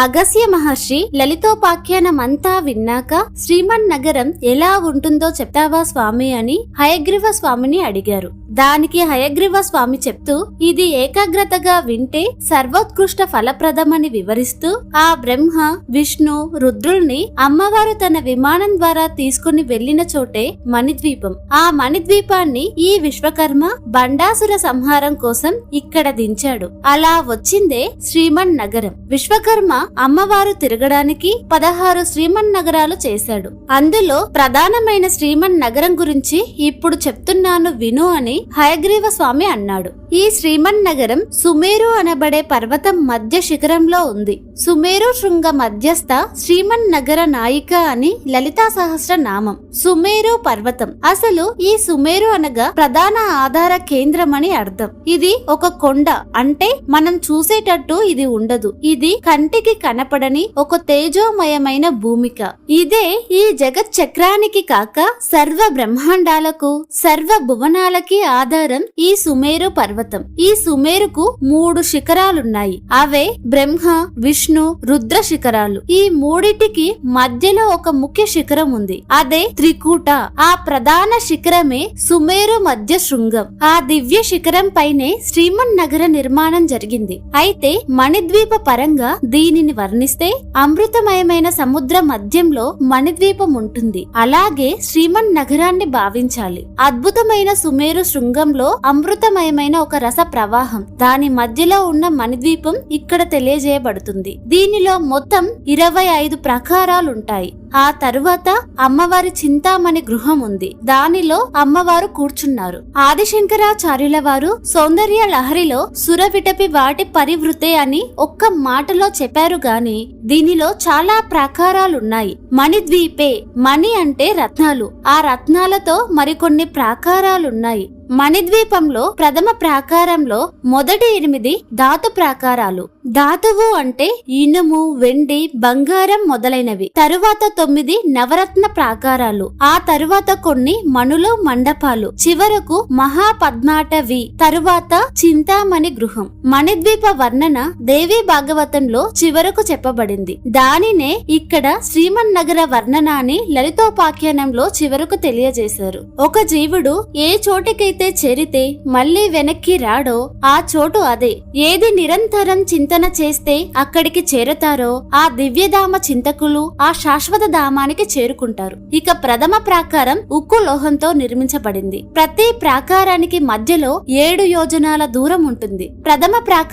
అగస్త్య మహర్షి లలితోపాఖ్యానమంతా విన్నాక శ్రీమన్నగరం ఎలా ఉంటుందో చెప్తావా స్వామి అని హయగ్రీవ స్వామిని అడిగారు. దానికి హయగ్రీవ స్వామి చెప్తూ, ఇది ఏకాగ్రతగా వింటే సర్వోత్కృష్ట ఫలప్రదమని వివరిస్తూ, ఆ బ్రహ్మ విష్ణు రుద్రుల్ని అమ్మవారు తన విమానం ద్వారా తీసుకుని వెళ్లిన చోటే మణిద్వీపం. ఆ మణిద్వీపాన్ని ఈ విశ్వకర్మ బండాసుర సంహారం కోసం ఇక్కడ దించాడు. అలా వచ్చిందే శ్రీమన్నగరం. విశ్వకర్మ అమ్మవారు తిరగడానికి 16 శ్రీమన్నగరాలు చేశాడు. అందులో ప్రధానమైన శ్రీమన్నగరం గురించి ఇప్పుడు చెప్తున్నాను విను అని హయగ్రీవ స్వామి అన్నాడు. ఈ శ్రీమన్నగరం సుమేరు అనబడే పర్వతం మధ్య శిఖరంలో ఉంది. సుమేరు శృంగ మధ్యస్థ శ్రీమన్నగర నాయిక అని లలితా సహస్ర నామం. సుమేరు పర్వతం. అసలు ఈ సుమేరు అనగా ప్రధాన ఆధార కేంద్రం అని అర్థం. ఇది ఒక కొండ, అంటే మనం చూసేటట్టు ఇది ఉండదు. ఇది కంటికి కనపడని ఒక తేజోమయమైన భూమిక. ఇదే ఈ జగత్ చక్రానికి కాక సర్వ బ్రహ్మాండాలకు సర్వ భువనాలకి ఆధారం ఈ సుమేరు పర్వతం. ఈ సుమేరుకు 3 శిఖరాలున్నాయి. అవే బ్రహ్మ విష్ణు రుద్ర శిఖరాలు. ఈ మూడిటికి మధ్యలో ఒక ముఖ్య శిఖరం ఉంది. అదే త్రికూట. ఆ ప్రధాన శిఖరమే సుమేరు మధ్య శృంగం. ఆ దివ్య శిఖరం పైనే శ్రీమన్నగర నిర్మాణం జరిగింది. అయితే మణిద్వీప పరంగా దీనిని వర్ణిస్తే అమృతమయమైన సముద్ర మధ్యంలో మణిద్వీపం ఉంటుంది. అలాగే శ్రీమన్నగరాన్ని భావించాలి. అద్భుతమైన సుమేరు శృంగంలో అమృతమయమైన ఒక రస ప్రవాహం. దాని మధ్యలో ఉన్న మణిద్వీపం ఇక్కడ తెలియజేయబడుతుంది. దీనిలో మొత్తం 25 ప్రాకారాలుంటాయి. ఆ తరువాత అమ్మవారి చింతామణి గృహం ఉంది. దానిలో అమ్మవారు కూర్చున్నారు. ఆదిశంకరాచార్యుల వారు సౌందర్య లహరిలో సురవిటపి వాటి పరివృతే అని ఒక్క మాటలో చెప్పారు గాని దీనిలో చాలా ప్రాకారాలున్నాయి. మణిద్వీపే. మణి అంటే రత్నాలు. ఆ రత్నాలతో మరికొన్ని ప్రాకారాలున్నాయి. మణిద్వీపంలో ప్రథమ ప్రాకారంలో మొదటి 8 ధాతు ప్రాకారాలు. ధాతువు అంటే ఇనుము వెండి బంగారం మొదలైనవి. తరువాత 9 నవరత్న ప్రాకారాలు. ఆ తరువాత కొన్ని మణులు మండపాలు. చివరకు మహాపద్మాటవి. తరువాత చింతామణి గృహం. మణిద్వీప వర్ణన దేవి భాగవతంలో చివరకు చెప్పబడింది. దానినే ఇక్కడ శ్రీమన్నగర వర్ణన అని లలితోపాఖ్యానంలో చివరకు తెలియజేశారు. ఒక జీవుడు ఏ చోటికైతే చేరితే మళ్లీ వెనక్కి రాడో ఆ చోటు అదే. ఏది నిరంతరం చింతన చేస్తే అక్కడికి చేరతారో ఆ దివ్యధామ చింతకులు ఆ శాశ్వత ధామానికి చేరుకుంటారు. ఇక ప్రథమ ప్రాకారం ఉక్కు లోహంతో నిర్మించబడింది. ప్రతి ప్రాకారానికి మధ్యలో 7 యోజనాల దూరం ఉంటుంది. ప్రథమ ప్రాకారం